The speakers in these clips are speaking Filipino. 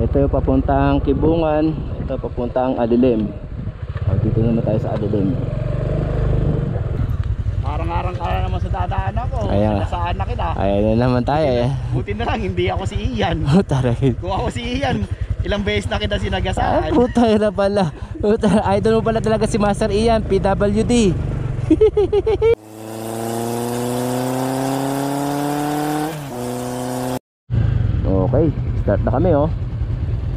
Ito yung papuntang Kibungan, ito papuntang Adilim. Dito naman tayo sa Adilim. Arang-arang ka na naman sa dadaan ako. Ayan. Nasaan na kita. Ayan na naman tayo eh. Buti na lang hindi ako si Ian. Taray. Kung ako si Ian, ilang beses na kita sinagasaan. Puta na pala. Idol mo pala talaga si Master Ian, PWD. Okay, start na kami oh.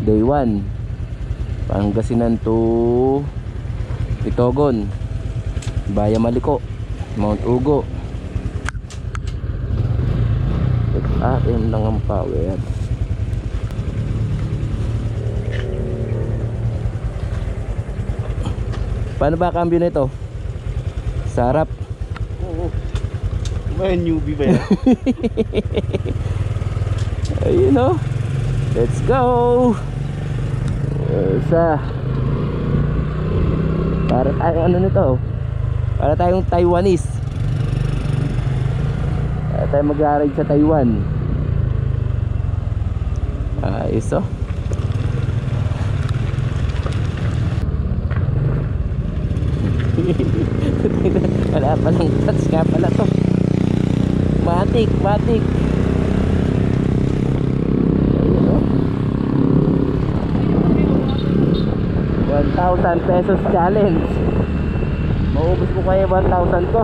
Day 1 Pangasinan to Itogon, Baya Maliko, Mount Ugo. XAM lang ang power. Paano ba cambio nito? Sarap. Oo. May newbie ba yan? Ayun o. Let's go. Isa. Para tayong ano nito, para tayong Taiwanese. Para tayong mag-ride sa Taiwan. Ayos o. Wala pa lang touch nga pala to. Matik, matik. Ayun o. 1,000 pesos challenge. Maubos ko kayo 1,000 ko.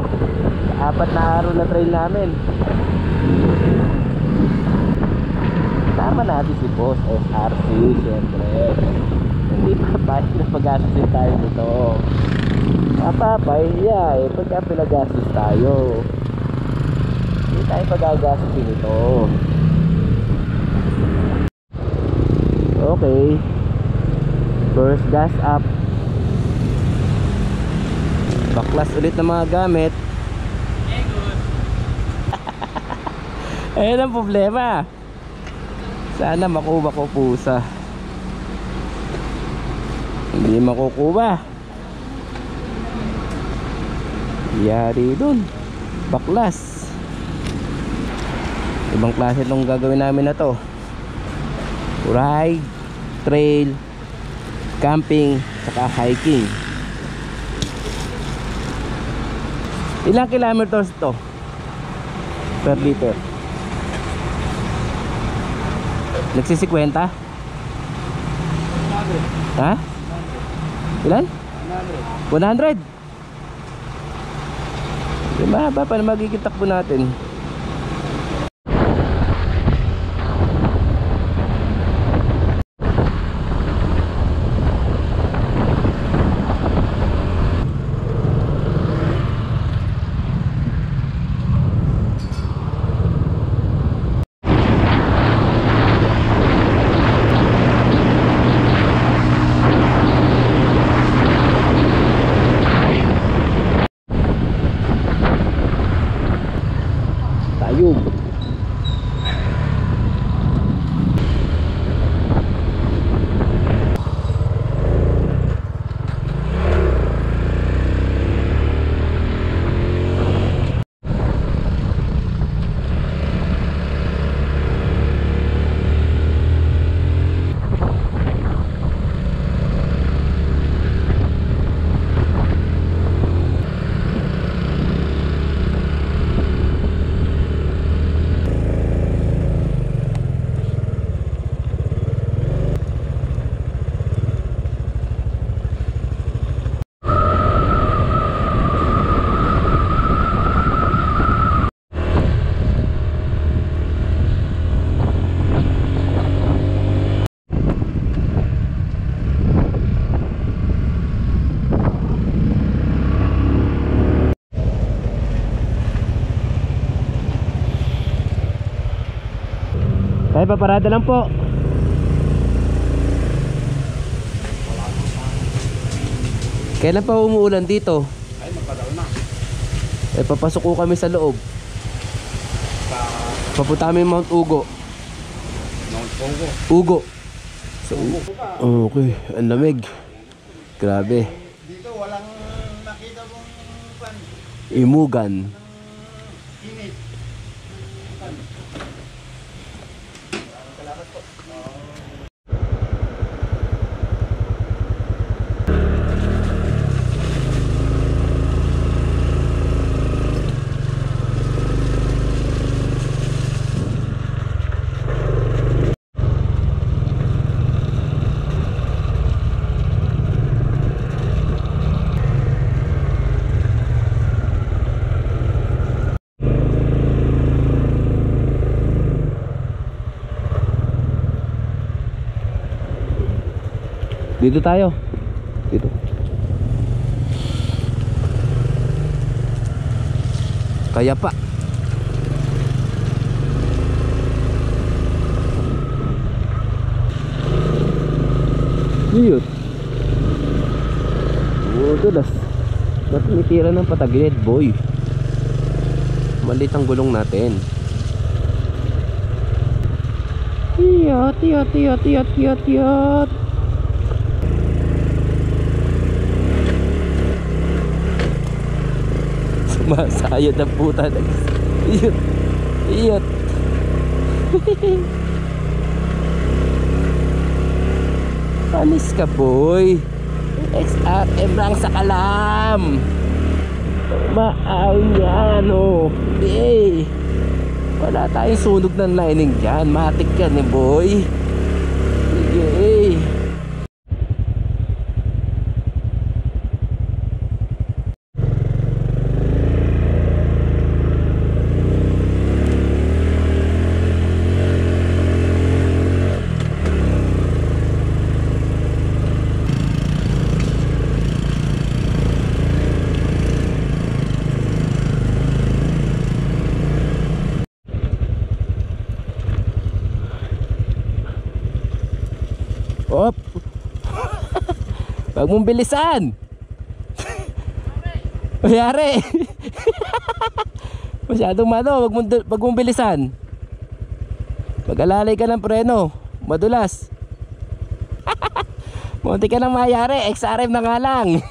4 na araw na trail namin. Tama natin si Boss SRC, syempre. Hindi pa tayo na pag-gastos tayo nito. Mapapahiya eh pagka pinagastos tayo. Hindi tayo pag-gastos nito. Okay, first gas up. Baklas ulit ng mga gamit. Ayun ang problema. Sana makuha ko pusa. Hindi makukuha. Yari dun. Baklas. Ibang klase itong gagawin namin na to. Ride, trail, camping, saka hiking. Ilang kilometers to per liter? Nagsisikwenta? Ha? Ilan? 100. Mahaba pa na magiging takbo natin. Tayog. Tayo paparada lang po. Kailan pa umuulan dito? Ay, magpadaw na. Eh, papasok ko kami sa loob. Papunta kami Mount Ugo. Mount Ugo. Ugo. So, okay, ang lamig. Grabe. Dito walang nakita mong Imugan. init. Dito tayo. Dito. Kaya pa. Yun. Dulas. Ba't tumitira ng patagilid, boy? Malit ang gulong natin. Iyot, iyot, iyot, iyot, iyot, iyot. Sumasayod na puta. Iyot, iyot. Panis ka, boy. XRM lang sa kalam. Maaw niya, no. Hey, wala tayong sunog ng lining dyan. Matik yan, boy. Sige. Op. Wag mong bilisan. Mayari. Masyadong wag mong bilisan. Mag-alalay ka ng preno. Madulas. Munti ka nang mayari. XRM na nga lang.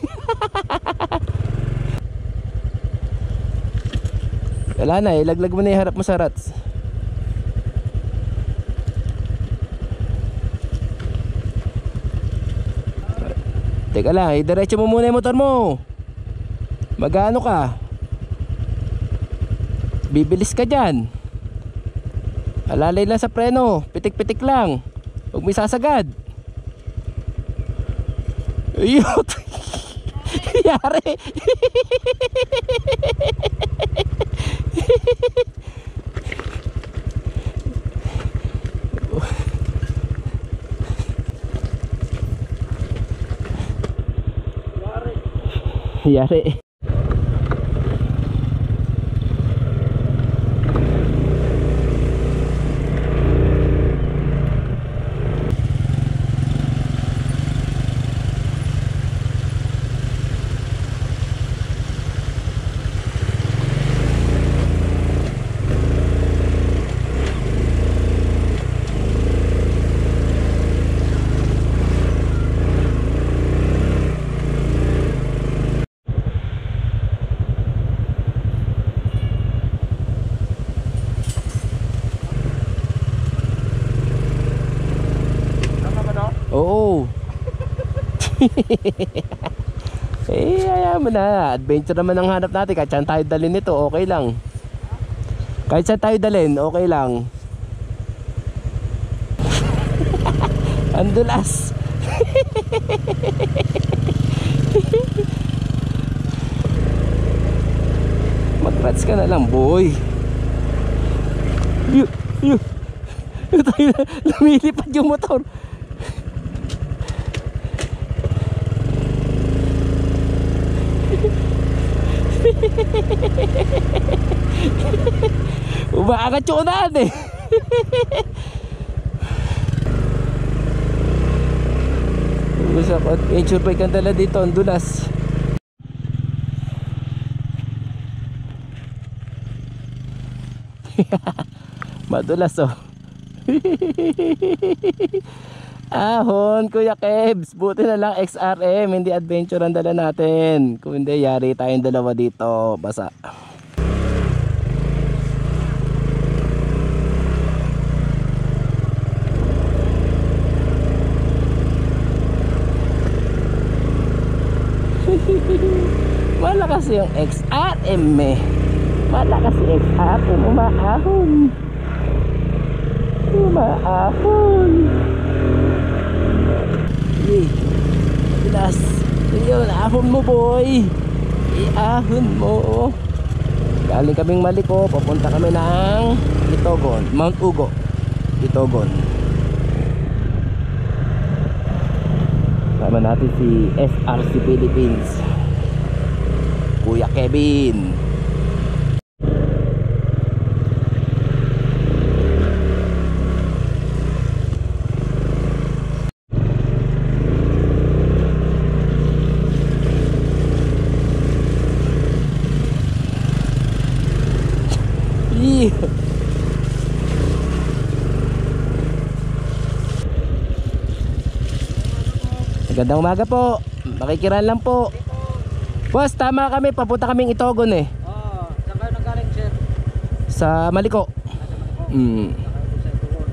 Wala na, ilaglag mo na yung harap mo sa rats. Teka lang, diretso mo muna yung motor mo. Magano ka? Bibilis ka dyan. Alalay lang sa preno. Pitik-pitik lang. Huwag mo isasagad. Iyot. Yari. Yari. Oo. Eh, ayaw mo na. Adventure naman ang hanap natin. Kahit saan tayo dalhin nito, okay lang. Kahit saan tayo dalhin, okay lang. Andulas. Mag-rats ka na lang, boy. Yuh. Lumilipad yung motor. Umaangat yung unahan eh. Usap at adventure bike ang dala dito, ang dulas. Madulas oh. Ahon, Kuya Kebs. Buti na lang XRM, hindi adventure ang dala natin. Kung hindi, yari tayong dalawa dito. Basa. Malakas yung XRM eh. Malakas yung XRM. Umaahon. Umaahon. Bilas. Yun, ahon mo, boy. Iahon mo. Galing kaming Maliko, papunta kami ng Itogon, Mount Ugo, Itogon. Kasama natin si SRC Philippines, Kuya Kevin. Yee! Magandang umaga po. Makikiran lang po. Boss, tama kami. Papunta kaming Itogon eh. Oh, saan kayo nanggaling, sir? Sa Maliko. Mm. Sa Itugon.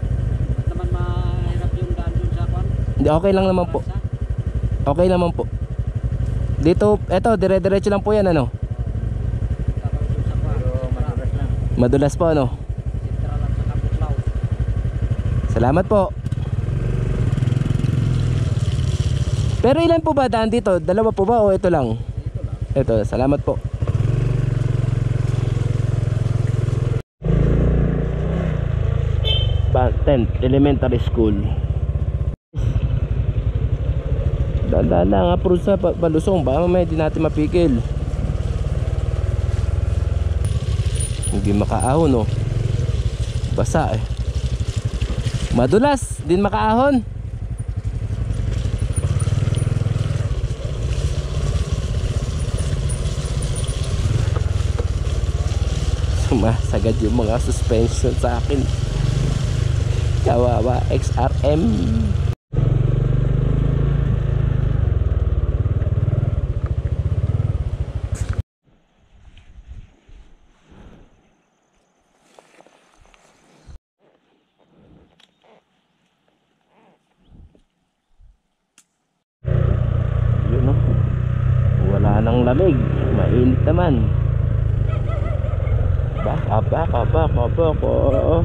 Ba't naman mahirap yung daan dun sa kwan? Hindi, okay lang naman po. Okay naman po. Dito, eto, dire-diretso lang po yan, ano? Tapos dun sa kwan. Pero madulas lang. Madulas po, ano? Sentral lang sa Kapuklaw. Salamat po. Pero ilan po ba daan dito? Dalawa po ba o ito lang? Dito lang. Ito, salamat po. Tent Elementary School. Dala lang approve sa palusong. Baka mamaya di natin mapigil. Hindi makaahon, oh. Basa eh. Madulas, din makaahon. Sumasagad yung mga suspension sa akin. Kawawa XRM. Yun, no? Wala nang lamig. Mainit naman. Baka ko.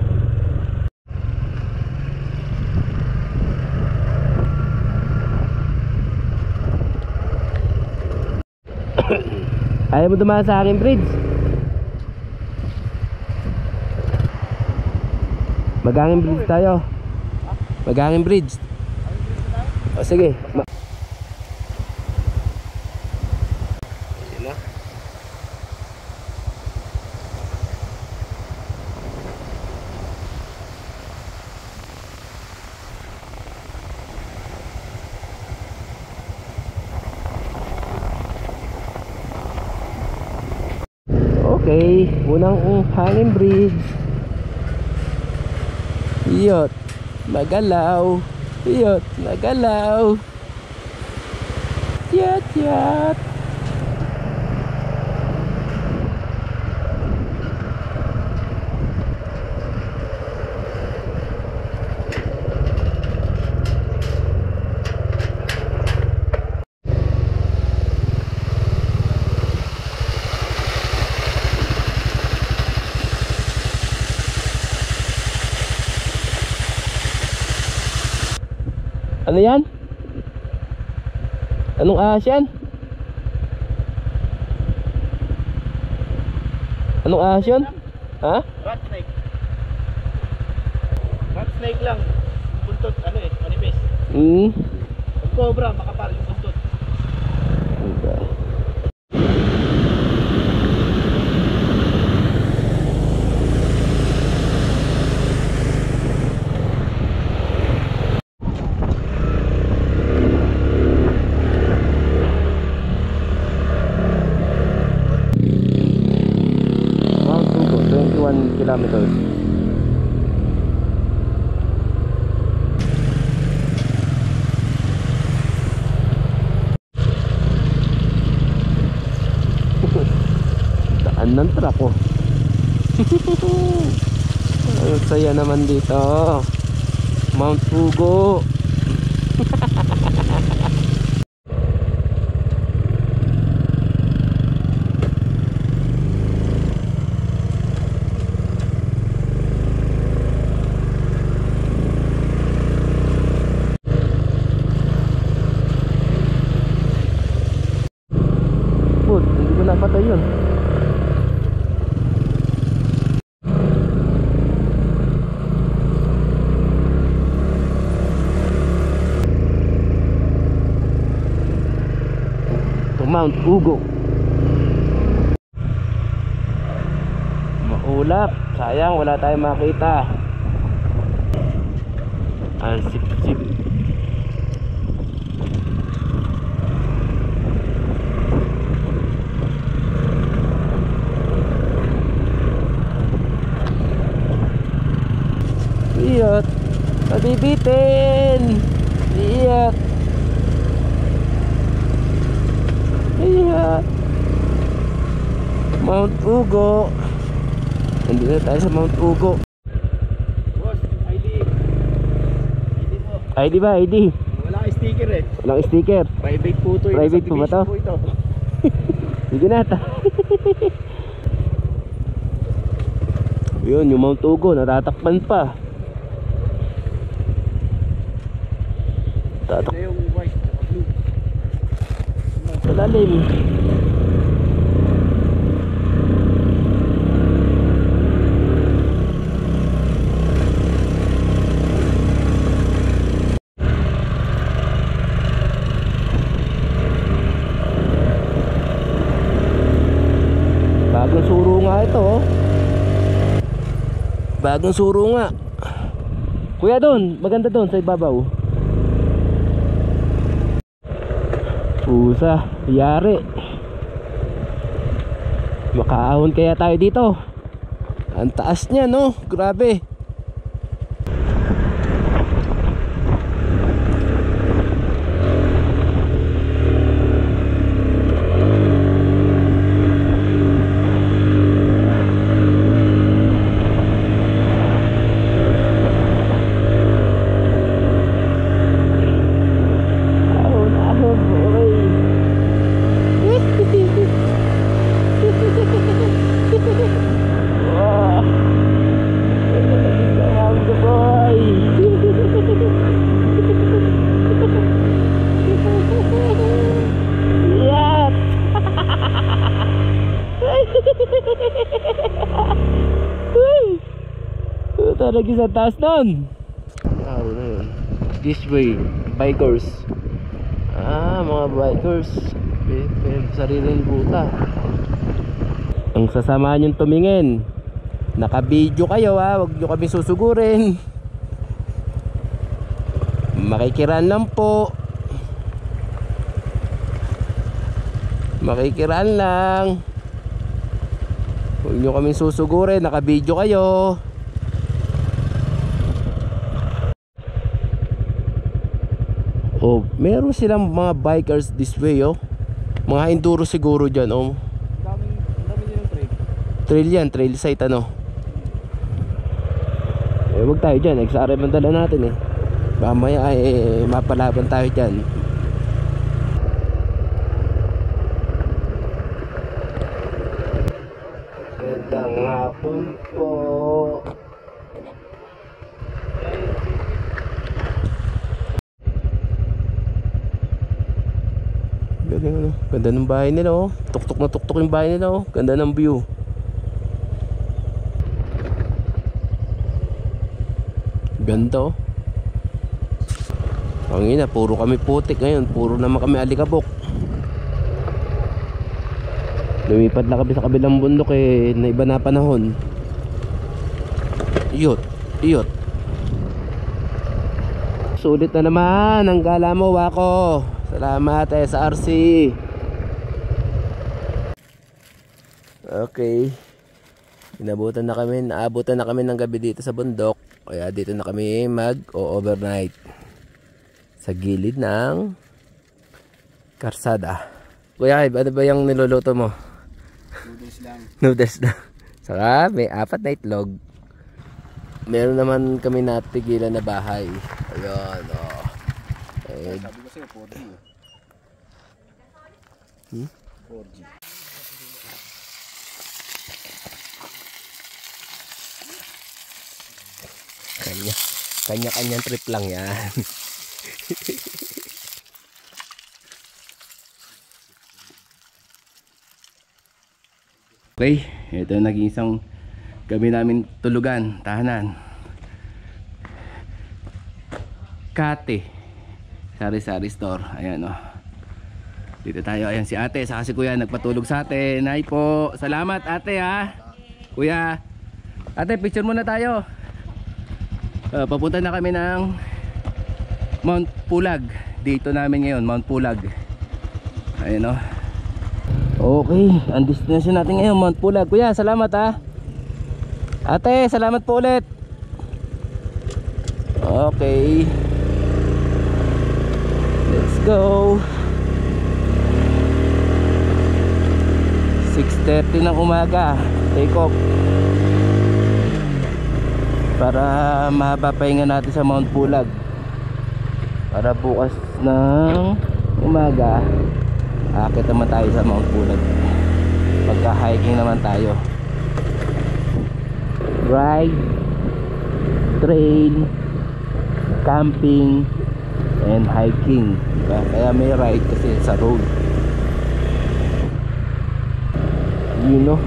Ayaw mo dumaan sa aking bridge? Magangin bridge tayo. Magangin bridge. O sige. Okay, unang hangin bridge. Iyot, magalaw. Iyot, magalaw. Yat, yat. Ano yan? Anong ahas yan? Anong ahas yun? Ha? Rat snake. Rat snake lang. Buntot, ano eh, manipis. Pag cobra, makapal yung buntot. Mount Ugo, 21 kilometers. Daan ng truck, oh. Ang saya naman dito. Mount Ugo. Hindi ko napatay yun. Mount Ugo. Maulap, sayang wala tayong makita. Ang sip-sip. Iyot, mabibitin. Iyot. Iyot. Mount Ugo. Nandito tayo sa Mount Ugo. Boss, ID. ID mo. ID ba? ID? Wala kang sticker eh. Walang sticker. Private po ito. Private po ba to? Po ito. Sige na ta. Yun, yung Mount Ugo, natatakpan pa. Ito yung white at blue. Sa lalim. Bagong suro nga ito, oh. Bagong suro nga. Kuya, doon, maganda doon sa ibabaw. Pusa, yari. Makaahon kaya tayo dito. Ang taas niya, no? Grabe. Ahon, ahon, boy. Wah. Sayang ka, boy. Lihat. Ito lagi sa taas nun. Ano na yun? This way, bikers. Ah, mga bikers. Sariling buta. Ang sasamahan yung tumingin. Naka-video kayo, ha. Huwag nyo kami susugurin. Makikiran lang po. Makikiran lang. Huwag nyo kami susugurin. Naka-video kayo. Oh, meron silang mga bikers this way, oh. Mga enduro siguro dyan, oh. Dami din yung trail. Trail yan, trail site, ano. Eh, wag tayo dyan, XRM ang dala natin, eh. Mamaya, mapalaban tayo dyan. Gandang hapon po. Galing, ano. Ganda ng bahay nila, oh. Tuktok na tuktok yung bahay nila, oh. Ganda ng view. Ganda, oh. Ang ina, puro kami putik ngayon. Puro naman kami alikabok. Lumipad na kami sa kabilang bundok, eh. Na iba na panahon. Iyot, iyot. Sulit na naman ang gala mo, Wako. Salamat, SRC. Okay. Naabutan na kami ng gabi dito sa bundok. Kaya dito na kami mag-overnight sa gilid ng karsada. Kuya, ano ba yung niluluto mo? Noodles lang. Noodles na. Saka may 4 na itlog. Meron naman kami natigilan na bahay. Ayun, oh. Sabi ko sa'yo, 4G. 4G. Kanya-kanyang trip lang yan. Okay, ito naging isang gabi namin tulugan, tahanan. Kate Sari-sari store. Ayan, oh. Dito tayo. Ayan si ate, saka si kuya nagpatulog sa atin. Hi po. Salamat ate ha. Kuya. Ate, picture muna tayo. Papunta na kami ng Mount Pulag. Dito namin ngayon, Mount Pulag. Ayun o. Okay, ang destination natin ngayon, Mount Pulag. Kuya, salamat ha. Ate, salamat po ulit. Okay. Let's go. 6:30 ng umaga. Take off. Para mahaba pahinga natin sa Mount Pulag. Para bukas ng umaga akit naman tayo sa Mount Pulag. Pagka-hiking naman tayo. Ride, trail, camping, and hiking. Kaya may ride kasi sa road. You know.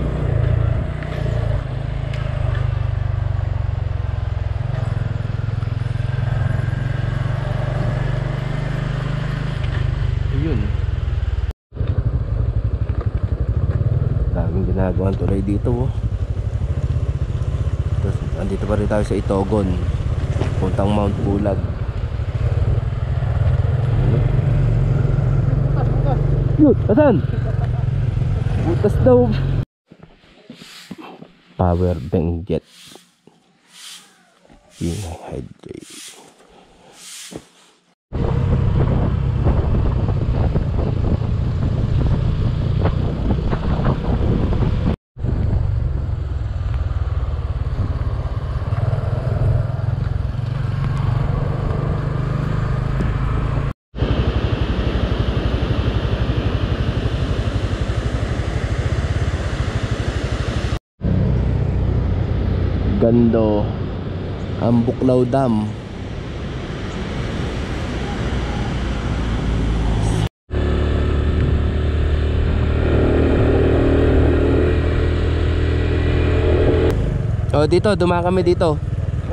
Ginagawa tulay dito Tapos andito pa rin tayo sa Itogon, puntang Mount Pulag. Yun, asan? Butas daw. Power bank jet. Hydrate. Gando ang Buklaw Dam. Oh, dito dumaan kami dito.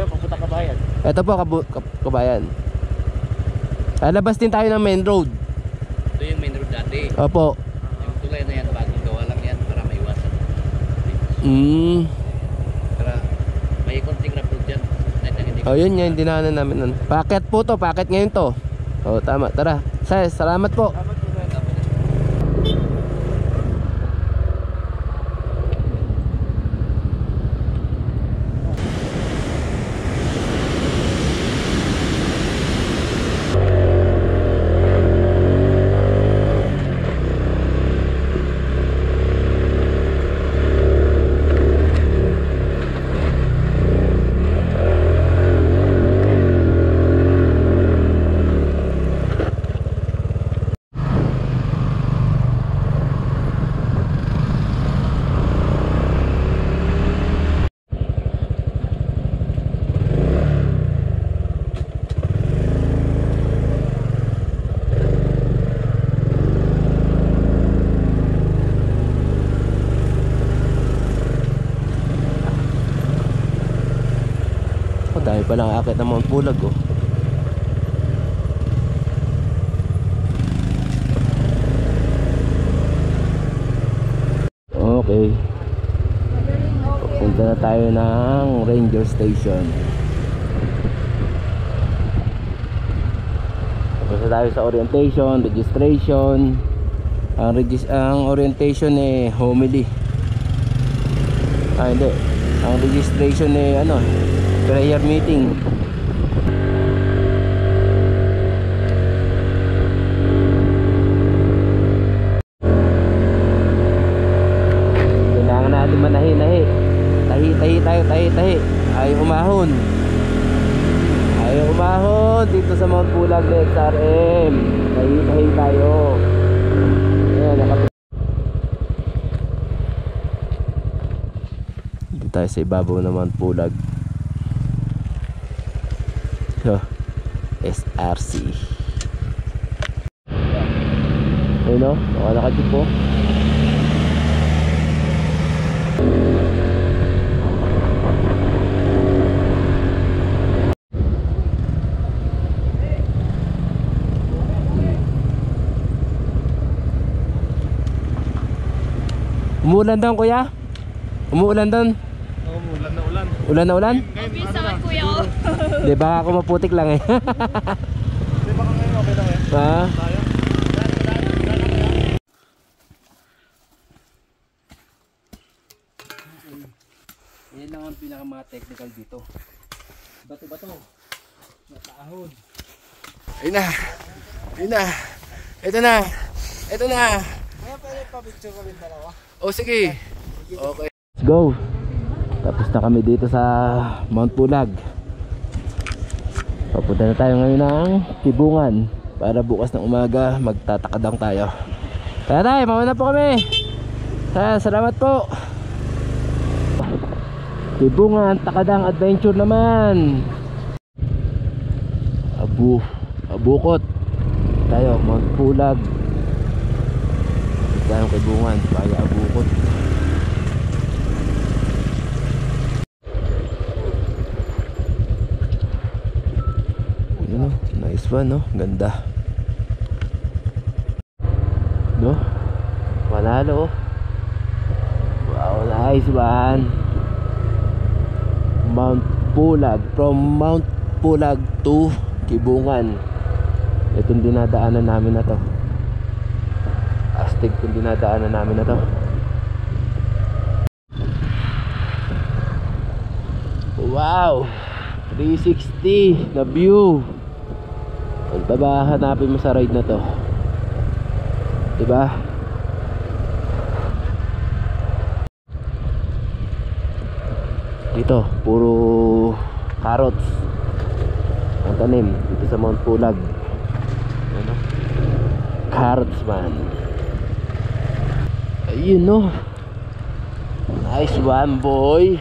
Papunta Kabayan. Ito po Kabayan. Labas din tayo ng main road. Ito yung main road dati. Opo. Yung tulay na yan, bagong gawa lang yan para maiwasan. May konting rough road dyan. Oh, yun yung dinaanan namin nun. Packet po to, packet ngayon to. Oh, tama, tara. Salamat po. Dahil palang akit ng Mount Pulag Okay. Punta na tayo ng Ranger Station. Punta tayo sa orientation, registration. Ang orientation homily. Hindi. Ang registration prayer meeting. Kailangan natin manahi-nahi. Tahi. Ayaw umahon dito sa Mount Pulag na XRM. Tahi tayo. Ayan, dito tayo sa ibabaw ng Mount Pulag. SRC. Ayun o, nakakajip po. Umuulan doon, kuya? Umuulan doon? Oo, ulan na ulan. Ulan na ulan? Ngayon, Bisa man kuya oh. Di baka ako maputik lang eh. Di ba ngayon okay lang yan? Ha? Tayo. Yan lang ang pinaka mga technical dito. Bato-bato. Nataahon. Ayun na. Ayun na. Ito na. Ito na. Kaya pwede pa-picture kami dalawa. O sige. Okay. Let's go. Tapos na kami dito sa Mount Pulag. Papunta na tayo ngayon ng Kibungan para bukas ng umaga magtatakadang tayo. Kaya tayo, mauna po kami. Salamat po. Kibungan, Takadang Adventure naman. Abukot. Tayo, Mount Pulag. Tayo Kibungan, kaya Abukot. Nice one, no? Ganda. No? Manalo. Wow, nice one. Mount Pulag. From Mount Pulag to Kibungan. Itong dinadaanan namin na to. Astig itong dinadaanan namin na to. Wow, 360 na view. Ano pa ba hanapin mo sa ride na to? Diba? Dito, puro carrots ang tanim dito sa Mount Pulag. Ano? Carrots man. Ayun no. Nice one boy.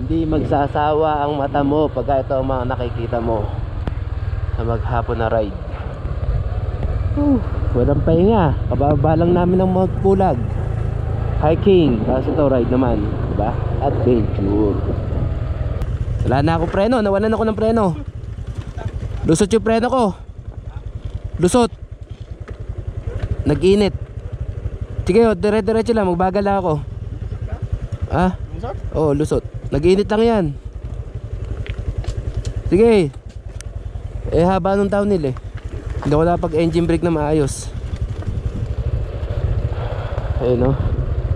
Hindi magsasawa ang mata mo pagka ito ang mga nakikita mo sa maghapon na ride. Walang pahinga. Kababa lang namin ng Mount Pulag. Hiking. Tapos ito ride naman, diba? Adventure. Wala na akong preno. Nawalan ako ng preno. Lusot yung preno ko. Lusot. Nag-init. Sige, dire-diretso lang. Magbagal lang ako. Ah? Oo, lusot. Nag-init lang yan. Sige. Eh haba nung downhill eh. Hindi ako napag engine brake na maayos. Ayun no.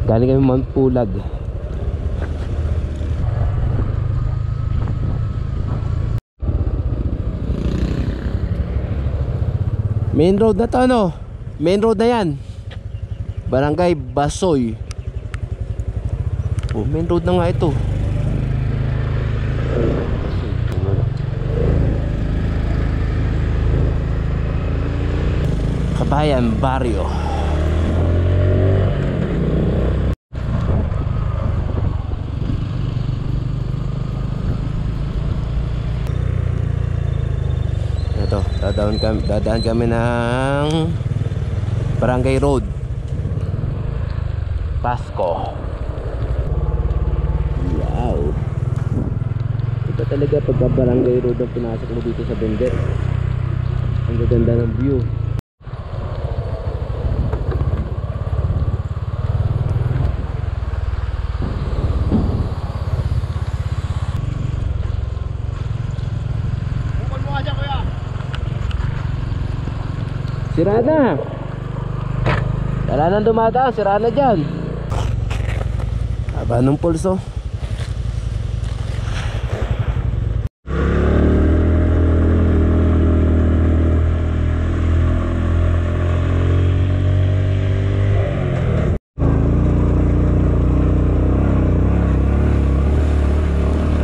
Galing kami Mount Pulag. Main road na to ano. Main road na yan. Barangay Basoy. Oh, main road na nga ito. Kabayan Barrio. Ito, dadaan kami ng Barangay Road Pasco. Wow. Ito talaga pagka Barangay Road ang pinasok mo dito sa Benguet. Ang gaganda ng view. Sira na. Wala nang dumadaan, sira na dyan. Haba ng pulso.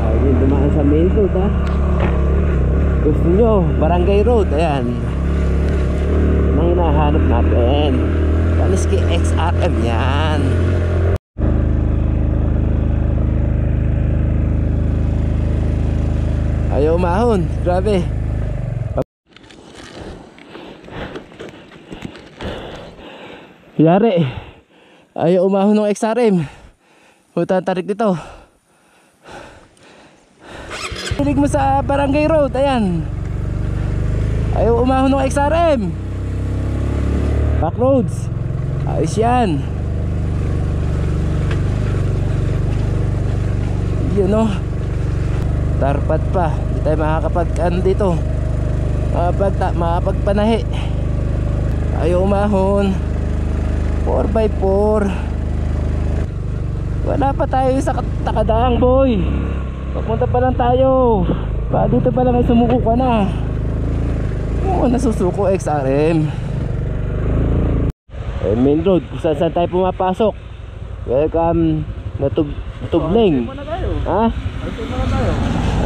Ayun, dumaan sa main road ha. Gusto nyo, Barangay Road, ayan. Ang hinahanap natin. Kaniski XRM yan. Ayaw umahon. Grabe. Yari. Ayaw umahon ng XRM. Huwag tarik dito. Hilig mo sa Barangay Road, ayan. Ayaw umahon ng XRM. Back roads. Ayos yan. Yun o. Tarpat pa. Hindi tayo makakapag-ano dito. Makapagpanahi. Ayaw umahon. 4x4. Wala pa tayo sa takadaang, boy. Papunta pa lang tayo. Dito pa lang ay sumuko ka na. Oo, nasusuko XRM. Main road, kung saan tayo pumapasok. Welcome na Tubling. Ha?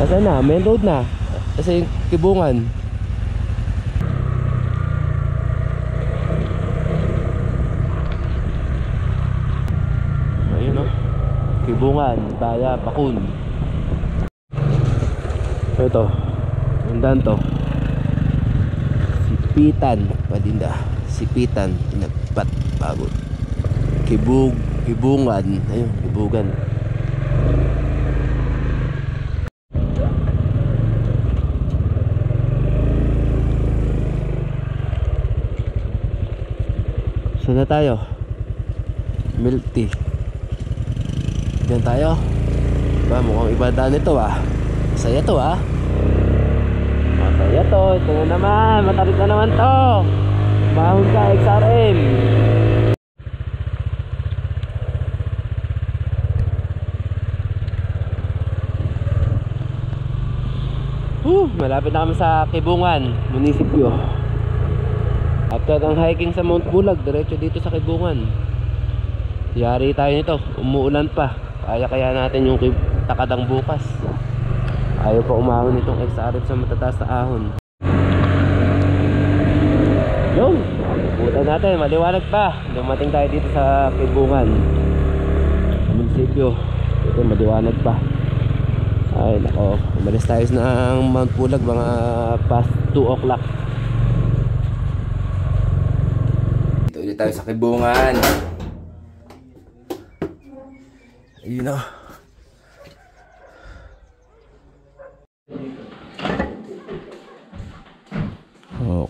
Nasaan na? Main road na. Kasi yung Kibungan. Ayun o. Kibungan, Baya, Bakun. Ito, undan to. Sipitan, Padinda. Sipitan, Pinagpat, Pagod. Kibungan, ayun, Kibugan. Saan na tayo? Milk tea. Diyan tayo. Mukhang iba daan ito ah. Masaya to ah. Masaya to. Ito na naman. Matarik na naman to. Mahon ka XRM. Malapit na kami sa Kibungan Munisipyo. After ng hiking sa Mount Bulag, diretso dito sa Kibungan. Yari tayo nito. Umuulan pa. Kaya natin yung takadang bukas. Ayaw pa umahon itong XRF sa matataas na ahon. Yun, butan natin, maliwanag pa. Dumating tayo dito sa Kibungan Munisipyo. Ito, maliwanag pa. Ay nako, umalis tayo ng Mount Bulag mga past 2 o'clock. Dito ulit tayo sa Kibungan. Ayun o.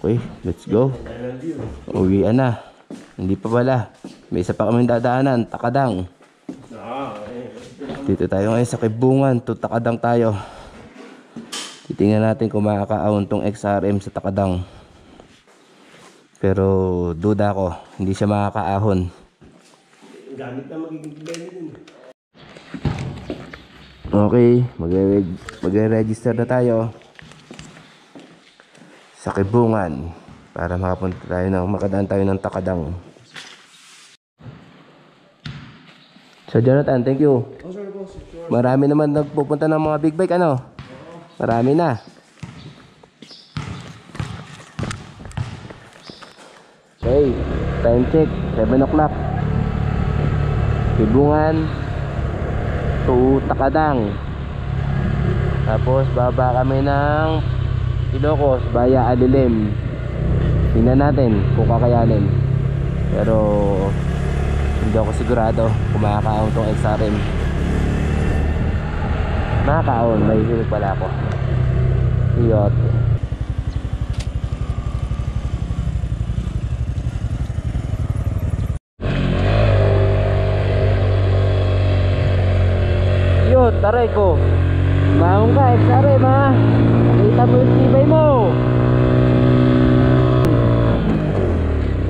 Okay, let's go. Uwian na. Hindi pa pala. May isa pa kaming dadaanan, Takadang. Dito tayo ngayon sa Kibungan. Takadang tayo. Titingnan natin kung makakaahon tong XRM sa Takadang. Pero duda ko, hindi siya makakaahon. Gamit na magiging din. Okay, magre-register na tayo sa Kibungan para makapunta tayo makadaan tayo ng Takadang. So Jonathan, thank you. Marami naman nagpupunta ng mga big bike, ano? Marami na. Okay, time check, 7 o'clock. Kibungan to Takadang. Tapos baba kami ng Ilocos via Alilim. Tingnan natin kung kakayanin. Pero hindi ako sigurado kung makakaahon tong XRM. Makakaahon, may hilig pala ako. Iyot. Iyot, taray ko. Mahon ka, XRM ha. Nakita mo yung tibay mo.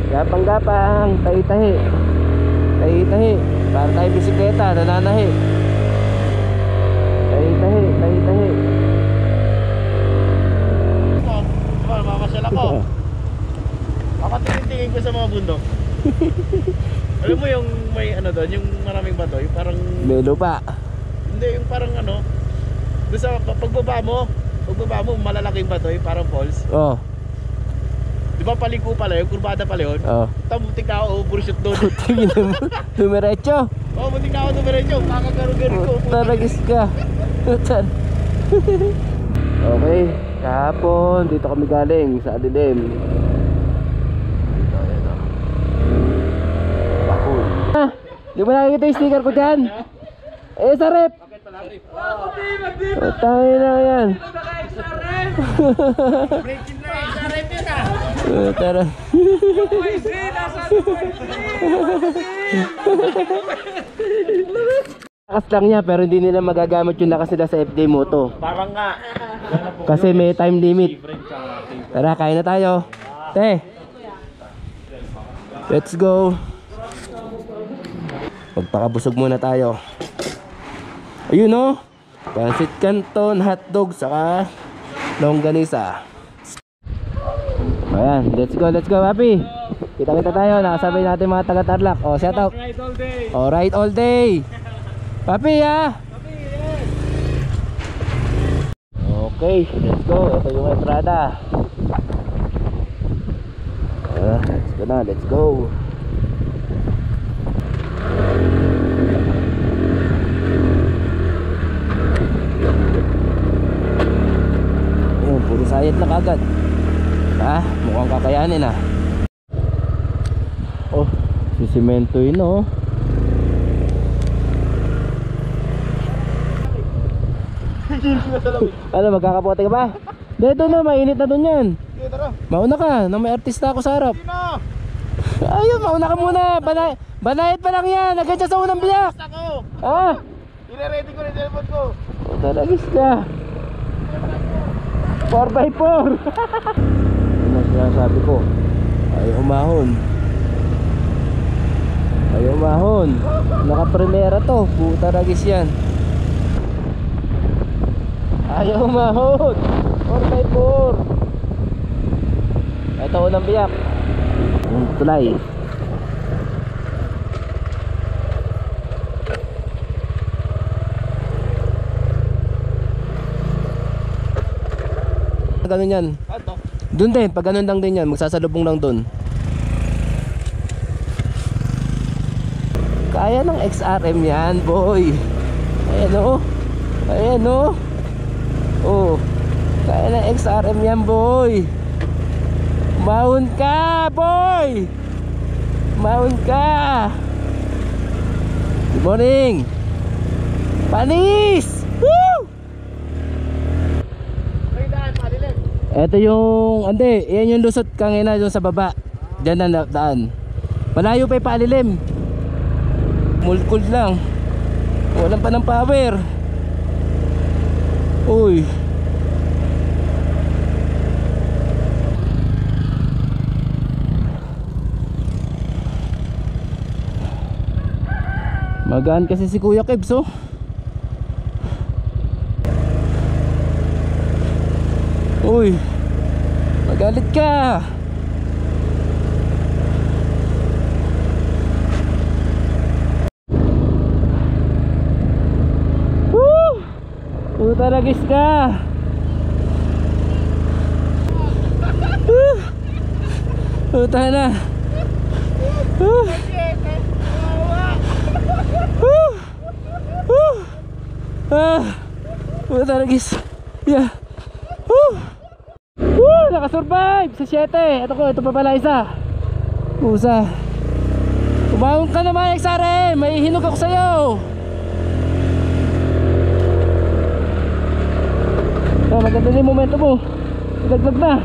Gapang-gapang, tahi-tahi. Tahi-tahi. Para tayo bisikleta, nananahi. Tahi-tahi, tahi-tahi. Mamasyal ako. Makatingin-tingin ko sa mga bundok. Alam mo yung may ano doon, yung maraming bato, yung parang... May lupa. Hindi, yung parang ano, doon sa pagbaba mo, malalaking bato, yung parang falls. Oh. Di ba paliko pala yun, kurbada pala yun? Oh. Tamutik na ako, overshoot doon. Dumiretso. Oo, muntik na ako dumiretso, kakagaro-garo ko. Taragis ka. Okay, kahapon dito kami galing sa Alilim. Dito, ayan o. Bakun. Di ba nakikita yung sticker ko dyan? Eh, sa rep. Tangin na yan. Tara. Lakas lang niya pero hindi nila magagamit yung lakas nila sa FJ Moto. Parang nga. Kasi may time limit. Tara, kain na tayo. Te. Let's go. Magpakabusog muna tayo. Ayun oh. Pancit Canton, hotdog, saka longganisa. Ayan, let's go Papi. Kita-kita tayo, nakasabay natin mga taga-Tarlac. Oh, shout out. Ride all day. Oh, ride all day. Papi ha. Okay, let's go. Ito yung entrada. Let's go na, let's go. Ayun, puro sayad na kagad. Mukhang kakayanin ah. Oh, sisimento yun oh. Ano, magkakapote ka ba? Dito na, mainit na dun yan. Mauna ka, nang may artista ako sa harap. Ayun, mauna ka muna. Banayad pa lang yan, agad siya sa unang biyak. Ah, Ire-ready ko na yung telephone ko. talagis ka. 4x4. Ano sinasabi ko? Ayaw umahon. Ayaw umahon. Naka-primera to, puta ragis yan. Ayaw umahon. 4x4. Ito unang biyak. Yung tulay. Ganun yan. Doon din, pag ganun lang din yan, magsasalubong lang doon. Kaya ng XRM yan, boy. Ayan o. Ayan o. Oh, kaya ng XRM yan, boy. Mahon ka, boy. Mahon ka. Good morning. Panis. Woo! Ito yung, hindi, yan yung lusot kangina doon sa baba. Diyan na daan. Malayo pa yung paalilim. Mulcold lang. Walang pa ng power. Uy. Magaan kasi si Kuya Kebs oh. Uy, magalit ka. Woo! Puta ragis ka. Puta na. Puta ragis. Yeah. Nakasurvive sa 7. Ito pa pala isa. Pusa. Umahon ka naman, XRM. May hinog ako sa'yo. Maganda din yung momento mo. Dagdag na.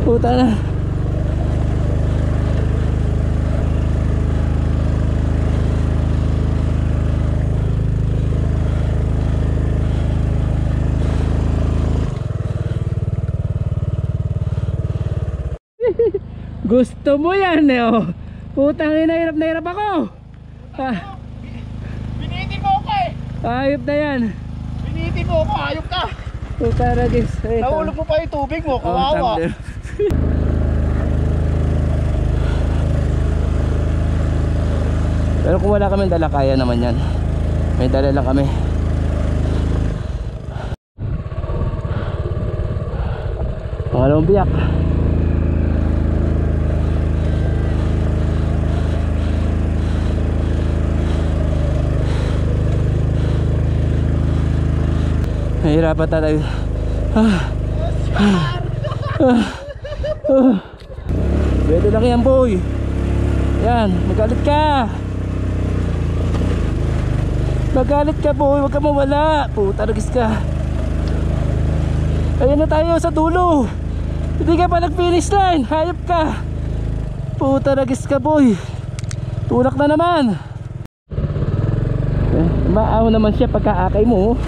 Puta na. Gusto mo yan eh oh. Putang ina, hirap na hirap ako. Binitin mo ako eh. Ayop na yan. Binitin mo ako, ayop ka. Puta ragis. Nahulog mo pa yung tubig mo, kawawa. Pero kung wala kami dala, kaya naman yan. May dala lang kami. Pangalawang biyak. Nahirapan talaga. Pwede lang yan, boy. Yan, magalit ka. Magalit ka boy, huwag ka mawala. Puta, nagis ka. Ayun na tayo sa dulo. Hindi ka pa nag-finish line. Hayop ka. Puta, nagis ka boy. Tulak na naman. Maaw naman siya pagkaakay mo.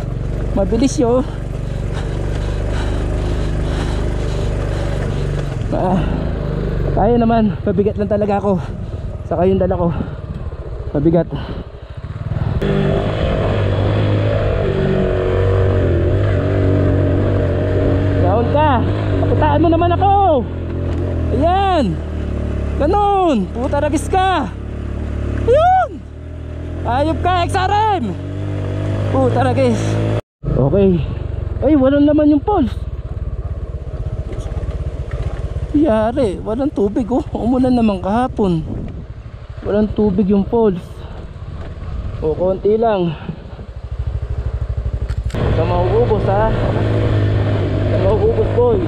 Mabilis yun. Kaya naman. Pabigat lang talaga ako. Saka yung dala ko pabigat. Yaon ka. Pakitaan mo naman ako. Ayan. Ganon. Puta, nagis ka. Ayun. Ayop ka, XRM. Puta, nagis. Okay. Ay, walang naman yung pulse. Yari, walang tubig oh. Umulan naman kahapon. Walang tubig yung pulse. O, konti lang. Huwag ka mauubos ha. Huwag ka mauubos boy.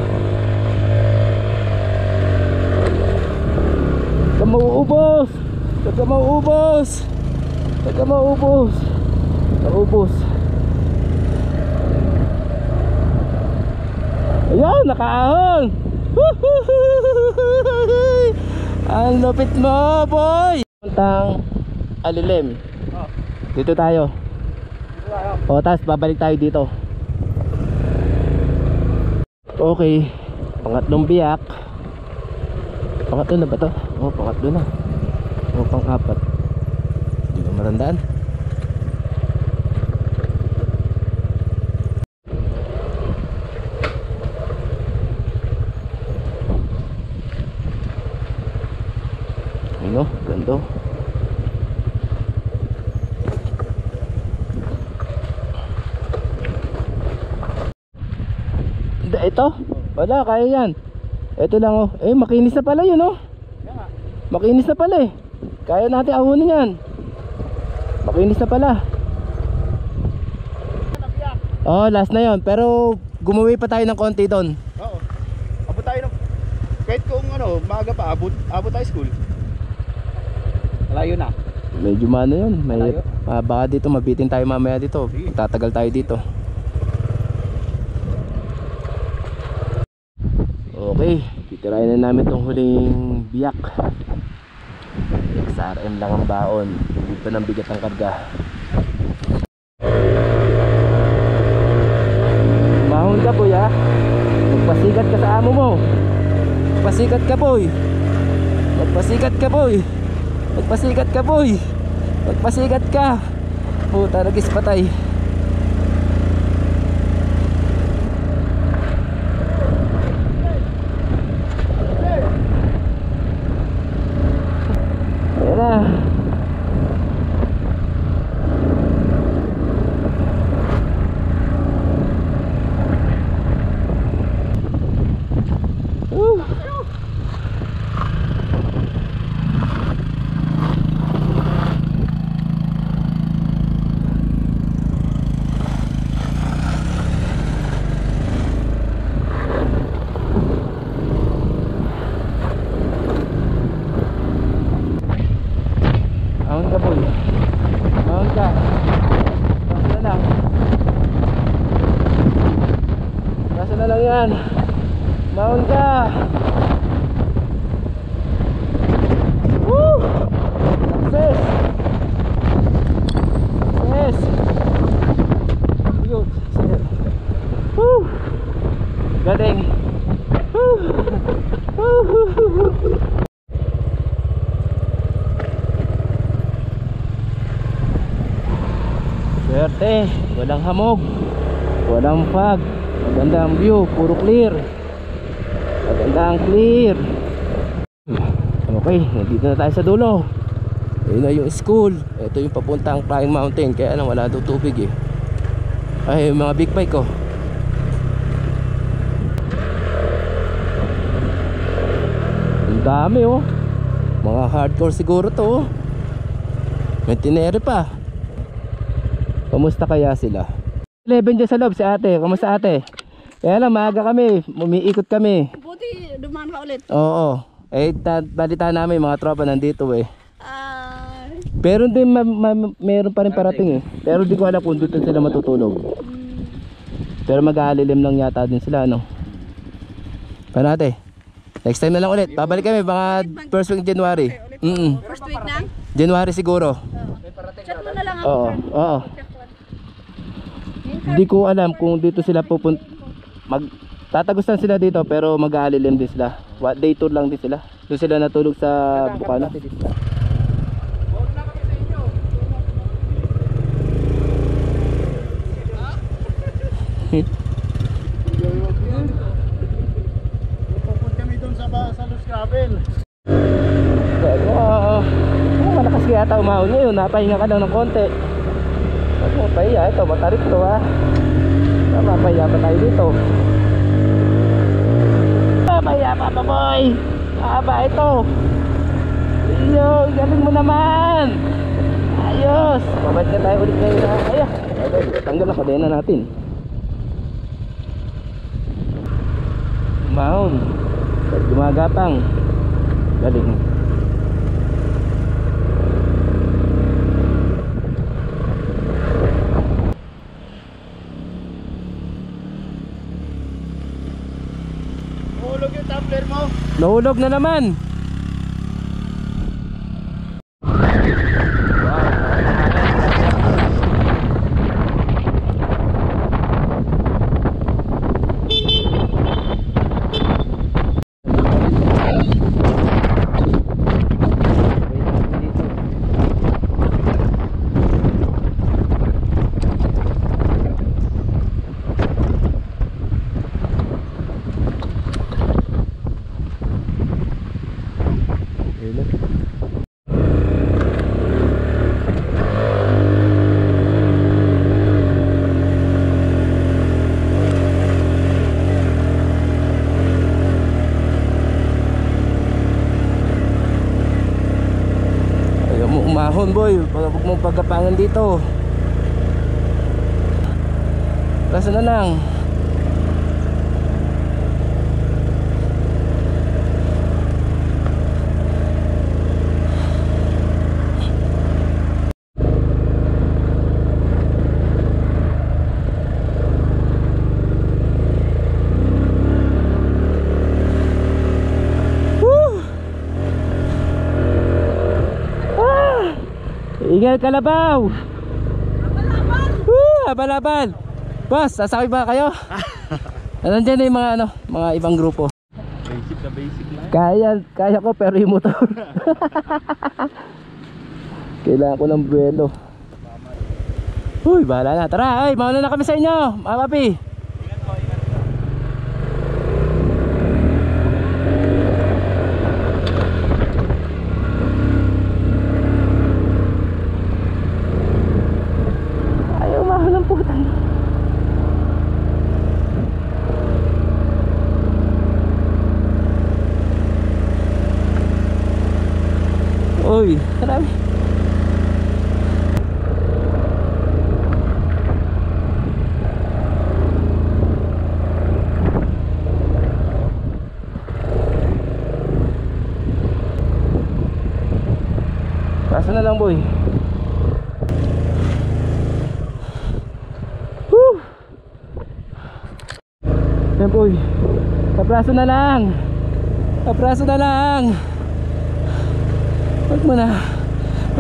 Huwag ka mauubos. Huwag ka mauubos. Huwag ka mauubos. Naubos. Ayan, nakaahon. Ang lupit mo boy. Puntang Alilim. Dito tayo. O, tapos babalik tayo dito. Okay. Pangatlong biyak. Pangatlo na ba to? O, pangatlo na. O, pang-apat. Hindi ko matandaan. Ano? Ganda. Ito? Wala, kaya yan. Ito lang oh. Eh, makinis na pala yun oh. Makinis na pala eh. Kaya natin ahunin yan. Makinis na pala. Oh, last na yon. Pero gumawi pa tayo ng konti doon. Oo. Abot tayo ng... Kahit kung ano, maaga pa, abot tayo school. Malayo na. Medyo mano yun. Malayo? Baka dito mabitin tayo mamaya dito. Tatagal tayo dito. Okay, titirahin na namin itong huling biyak. XRM lang ang baon. Hindi pa ng bigat ng karga. Mahon ka boy ha. Magpasikat ka sa amo mo. Magpasikat ka boy. Magpasikat ka boy. Magpasikat ka boy. Magpasikat ka. Puta, nagis patay. Ayan na. Ahon ka boy. Ahon ka. Kaso na lang. Kaso na lang yan. Mahon ka. Woo! Success. Success. Yun. Sige. Woo! Galing. Woo! Woo! Swerte, walang hamog, walang fog, maganda ang view, puro clear, maganda ang clear. Okay, nandito na tayo sa dulo. Ayun na yung school. Ito yung papuntang Flying Mountain. Kaya lang wala daw tubig eh. Ay, mga big bike oh. Ang dami oh. Mga hardcore siguro to oh. May tinere pa. Kamusta kaya sila? 11 dyan sa loob si ate. Kamusta ate? Kaya lang maaga kami. Umiikot kami. Buti dumaan ka ulit. Oo. Eh balita namin mga tropa nandito eh. Pero hindi, meron pa rin parating eh. Pero di ko alam kung dito sila matutulog. Pero mag-aalilim lang yata din sila, ano. Paano ate? Next time na lang ulit. Babalik kami baka first week January. First week na? January siguro. Chat mo na lang ako. Oo, oo. Hindi ko alam kung dito sila pupunta. Tatagusan sila dito pero mag-aalilim din sila. Day tour lang din sila. Doon sila natulog sa Bukana. Pupunta kami doon sa Los Cabel. Malakas kaya ata umahon ngayon. Napahinga ka lang ng konti. Huwag mo pahiya. Ito, matarik to ha. Mapahiya pa tayo dito. Mapahiya pa pa boy. Aba ito. Iyo, galing mo naman. Ayos. Babad ka tayo ulit ngayon ha. Ayan. Tanggal ang kadena natin. Umahon. Gumagapang. Galing. Hulog yung tumbler mo. Nahulog na naman. Umahon boy, huwag mong pagkapangan dito. Kaso na lang. Ingal Kalabaw. Abalaban. Boss, sasakay ba kayo? Nandiyan na yung mga mga ibang grupo. Basic na basic lang. Kaya ko pero yung motor. Kailangan ko ng buwelo. Uy, bahala na. Tara, ay, mauna na kami sa inyo, mga papi. Uy, marami. Kaso na lang boy. Woo! Yan boy. Kapraso na lang. Kapraso na lang. Huwag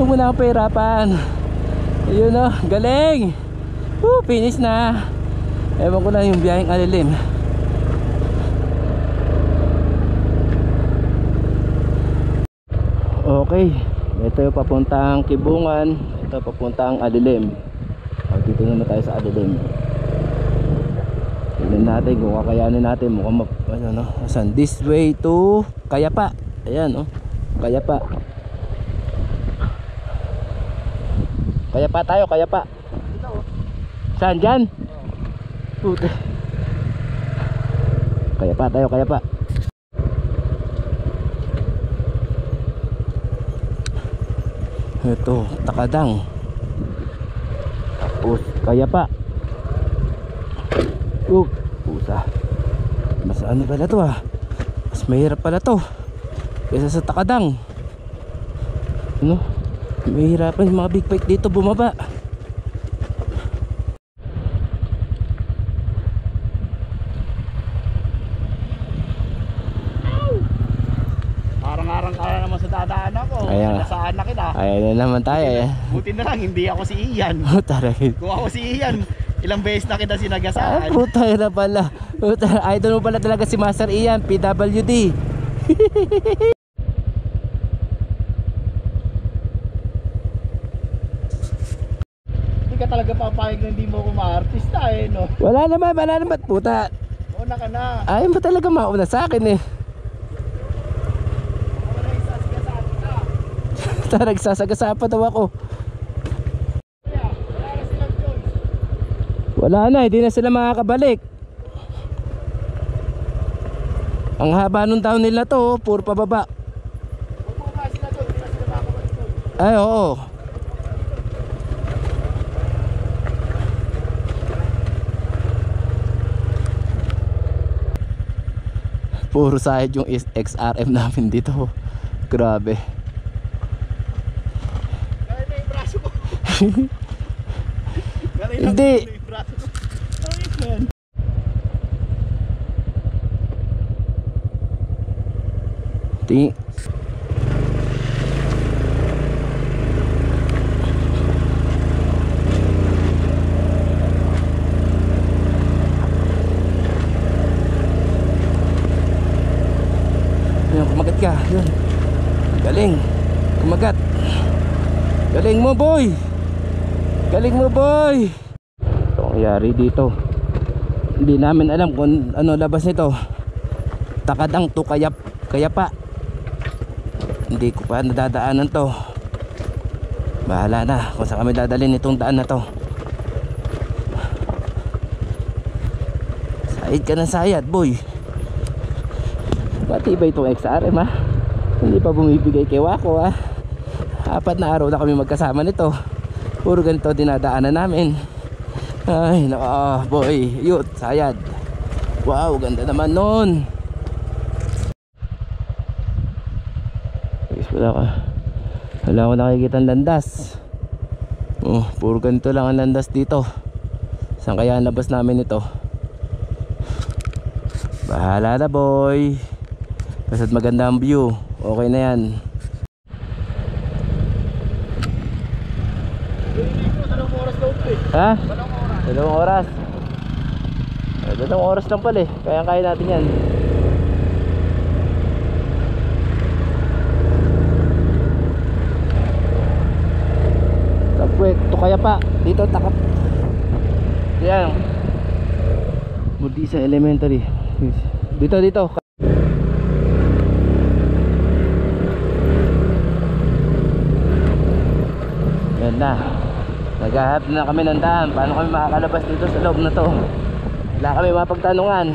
mo na akong pahirapan. Ayun o, galing. Finish na. Ewan ko na yung biyaheng alilim. Okay, ito yung papuntang Kibungan. Ito papuntang Alilim. Dito naman tayo sa Alilim. Tignan natin kung kakayanin natin. Mukhang saan? This way to Kayapa. Ayan o, Kayapa. Kayapa tayo, Kayapa. Saan dyan? Puti. Kayapa tayo, Kayapa. Ito, Takadang. Tapos, Kayapa. Pusa. Mas ano pala to ah. Mas mahirap pala to kaysa sa Takadang. Ano? Mahirapan yung mga big bike dito bumaba. Arang-arang ka na naman sa dadaan ako. Ayan. Nasaan na kita. Ayan na naman tayo eh. Buti na lang, hindi ako si Ian. Taray. Kung ako si Ian, ilang beses na kita Ah, sinagasaan. puta na pala. Puta, idol mo pala talaga si Master Ian, PWD. Hindi ka talaga papayag na hindi mo ako ma-artista eh, no? Wala naman puta. Una ka na. Ayaw mo talaga mauna sa akin eh. Ako na yung sasigasaan kita. Tarag sasagasa pa daw ako. Kaya, wala na silang choice. Wala na, hindi na sila makakabalik. Ang haba nung taon nila to, puro pababa. Huwag mo ba sila doon, hindi na sila makakabalik doon. Ay oo. Puro sahid yung XRM namin dito. Grabe. Kaya na yung braso ko. Kaya na Hindi. yung braso ko. Ayos yan. Ting. Ayun, kumagat ka. Yun. Galing. Kumagat. Galing mo, boy. Galing mo, boy. Ito ang nangyari dito. Hindi namin alam kung ano labas nito. Takadang to kaya pa. Hindi ko pa nadadaanan to. Bahala na kung saan kami dadalhin itong daan na to. Sayad ka ng sayad, boy. Matibay itong XRM ha. Hindi pa bumibigay kay Wako ha. 4 na araw na kami magkasama nito. Puro ganito dinadaanan namin. Ay nako boy. Yun, sayad. Wow, ganda naman nun. Wala ko nakikita ang landas. Oh, puro ganito lang ang landas dito. Saan kaya ang labas namin ito? Bahala na, boy. Basta't maganda ang view, okay na yan. Dalawang oras daw ito eh. Ha? Dalawang oras. 2 oras? 2 oras lang pala eh. Kaya natin yan. Tapwek, to kaya pa. Dito takap. Yan. Mudi sa elementary. Dito. Yan na. Naghahanap na kami ng daan. Paano kami makakalabas dito sa loob na to? Wala kami mapagtanungan.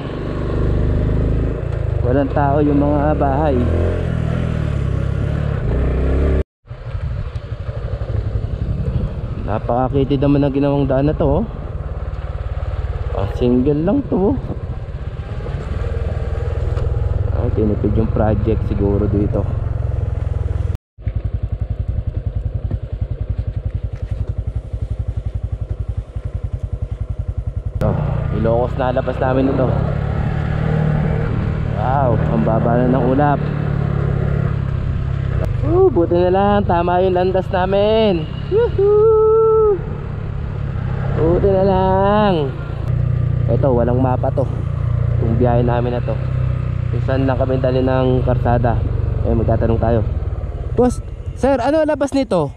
Walang tao yung mga bahay. Napakakitid naman ang ginawang daan na to. Single lang to. Tinipid yung project siguro dito. Ilocos na labas namin ito. Wow, ang baba na ng ulap. Buti na lang, tama yung landas namin. Woohoo! Buti na lang. Ito, walang mapa to. Itong biyahe namin na to. Kung saan lang kami dali ng karsada. Magtatanong tayo. Boss, sir, ano labas nito?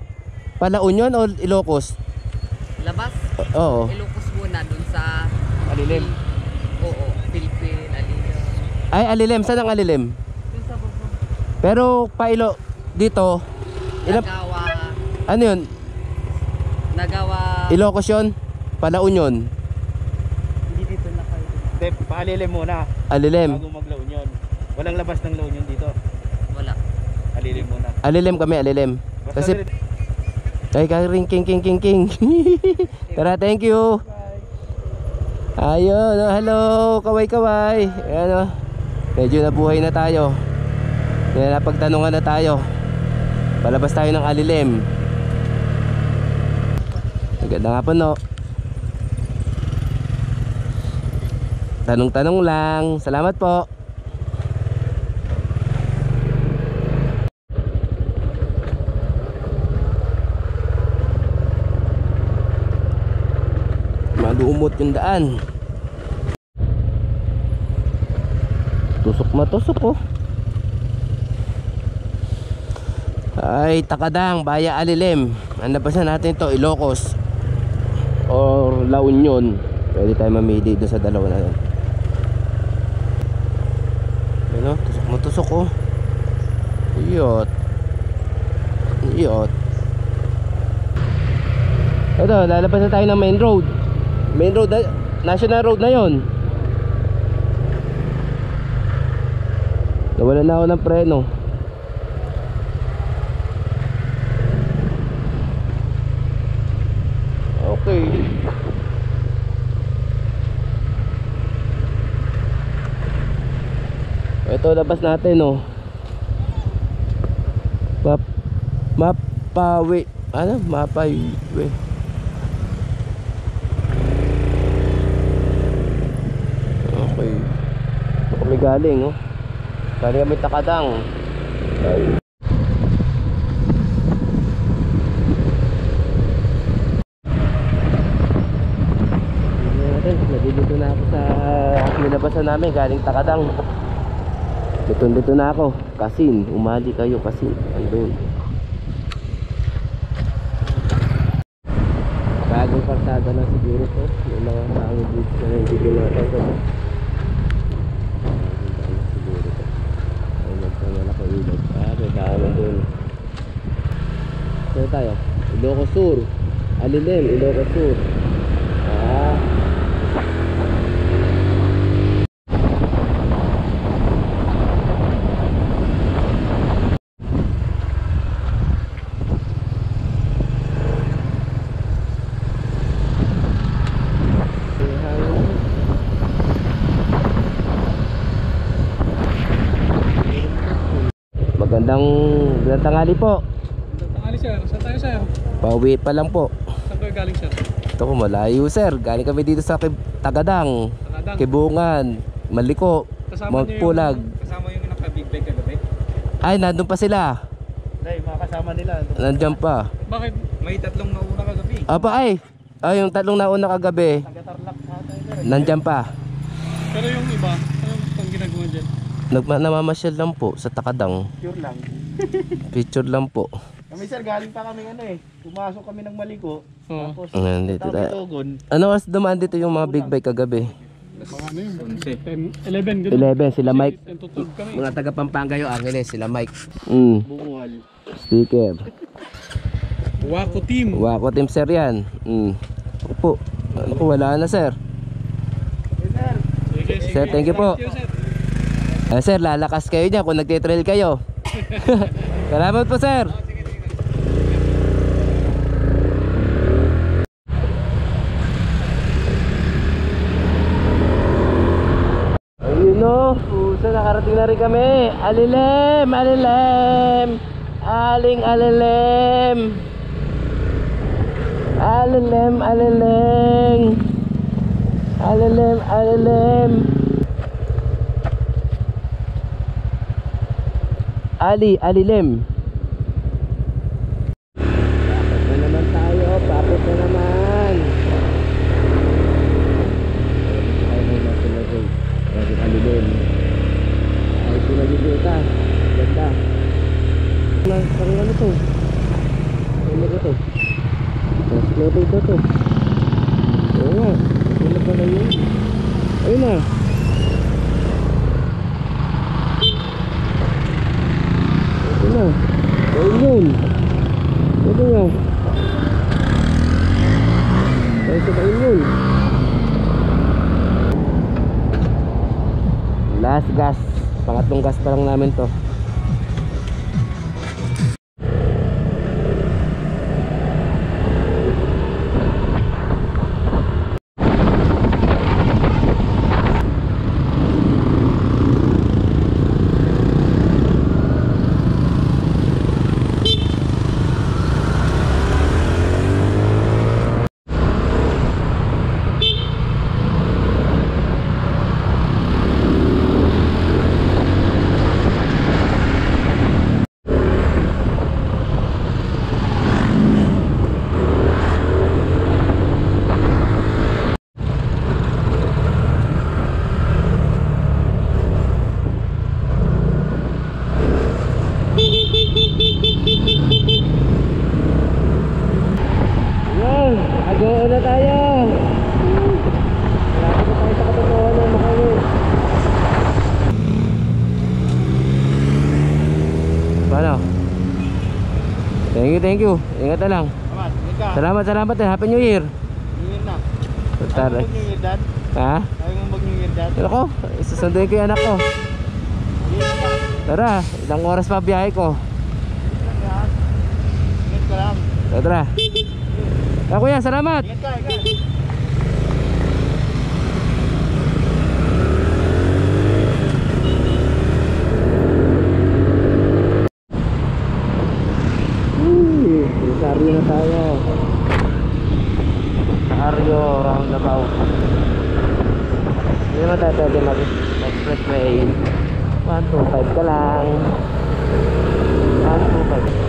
Pala Union o Ilocos? Labas? Oo. Ilocos muna dun sa... Alilim. Oo, Philippine, Alilim. Ay, Alilim. Saan ang Alilim? Dun sa baba. Pero pailo dito. Nagawa... Ano yun? Nagawa... Ilocos yun? Pala Union? Hindi dito na kayo. Hindi, paalilim muna. Alilim. Bago mag-La Union. Walang labas ng La Union dito. Wala. Alilim muna. Alilim kami, Alilim. Basta Kasi ay karing king. Tara, thank you. Ayun, hello, kaway. Ayan, medyo nabuhay na tayo. Kaya napagtanungan na tayo. Palabas tayo ng Alilim. Maganda nga po, no? Tanong-tanong lang. Salamat po. Malumot yung daan. Tusok matusok, oh. Ay, Takadang, Baya Alilim. Ano pa natin to? Ilocos or La Union. Pwede tayo mamili doon sa dalawa na yun. Ano? Tusok mo tusok, oh. Iyot. Iyot. Ito, lalabas na tayo ng main road. Main road, national road na yun. Nawala na ako ng preno. Okay. Ito, labas natin, oh. Mapawi. Ano? Mapawi. Okay. Ito kami galing, oh. Galing kami Takadang. Okay. Dito na ako sa nilabasan namin galing Takadang. Dito na ako. Kasin, umali kayo Kasin. Andun. Bagong parsada na siguro to. Yung mga bagong bridge na hindi natin to. Siguro to. Ay, nagtangal ako ilog. May daanan dun. Saan tayo? Ilocos Sur. Alilim, Ilocos Sur. Magandang tanghali po. Magandang tanghali, sir. Saan tayo, sir? Pauwi pa lang po. Saan kayo galing, sir? Ito ko malayo, sir. Galing kami dito sa Tagadang, Takadang. Kibungan, Maliko, Magpulag. Kasama yung naka-big bag kagabi? Ay, nandun pa sila. Hindi, mga kasama nila. Nandiyan pa. Bakit? May tatlong nauna kagabi. Aba ay, yung tatlong nauna kagabi. Taga-Tarlac sa tayo. Nandyan pa. Pero yung iba, anong ginagawa dyan? Namamasyal lang po sa Takadang. Pure lang. Picture lang po. Kami sir, galing pa kami ano eh. Pumasok kami ng Maliko. Oo. Tapos, Nandito tapos tayo. Togon. Ano oras dumaan dito yung mga big bike kagabi? Mga ano yun? 10, 11, gano'n. 11, sila Mike. Tutulog kami. Mga taga Pampanga yung Angeles, sila Mike. Bungual. Sticker. Wako team. Wako team sir yan. Opo. Ano po, wala na sir. Hey, sir. Sige, sige. Sir, thank you po. Thank you, sir. Sir, lalakas kayo dyan kung nagtitrail kayo. Salamat po sir. Ayun o, puso, nakarating na rin kami. Alilim, alilim. Aling alilim. Alilim, alilim. Alilim, alilim. Alilim. Pakot na naman tayo, pakot na naman. Ay, may natin. Alilim. Ay, pinagigita. Ganda. Parang ano to? Ano ba to? Translated na to. Oo nga. Ano pala yun? Ayun na. Ito na. Ayun yun. Ito nga. Ayun sa kain yun. Last gas. Pangatlong gas pa lang namin to. Thank you. Ingat na lang. Salamat. Ingat ka. Salamat. Happy New Year. New Year na. Tara. Ayaw mo mag-New Year, Dad? Ha? Ayaw mo mag-New Year, Dad? Ako, susunduin ko yung anak ko. Tara, ilang oras pa biyahe ko. Ingat ka lang. Tara. Kuya, salamat. Ingat ka. Rosario na tayo. Rosario roundabout. Hindi naman tayo pwede mag-expressway. 125 ka lang. 125.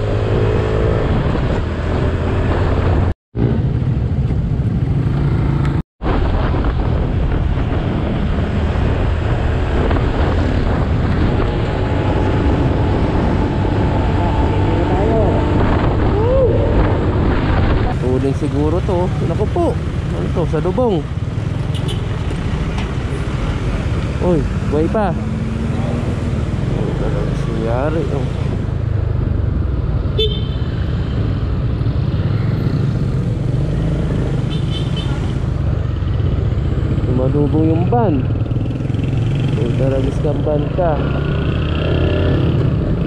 Tuling siguro to. Naku po. Ano to? Sa lubong. Uy, buhay pa. Ano talagang siyari? Oh. Tumalubong yung van. Uy, talagang skamban ka.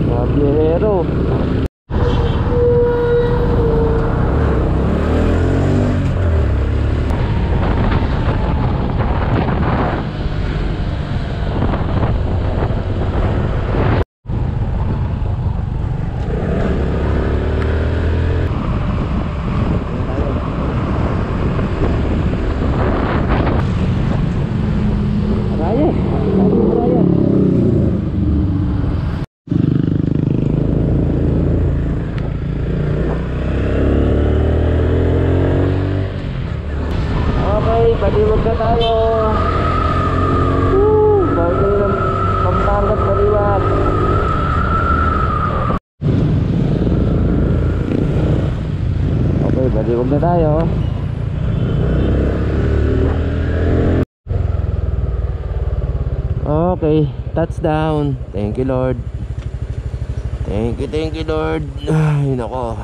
Mga biyahero. Baliwag na tayo. Bago ng Pampangat baliwag. Okay, baliwag na tayo. Okay, touchdown. Thank you Lord. Thank you Lord. Ay nako.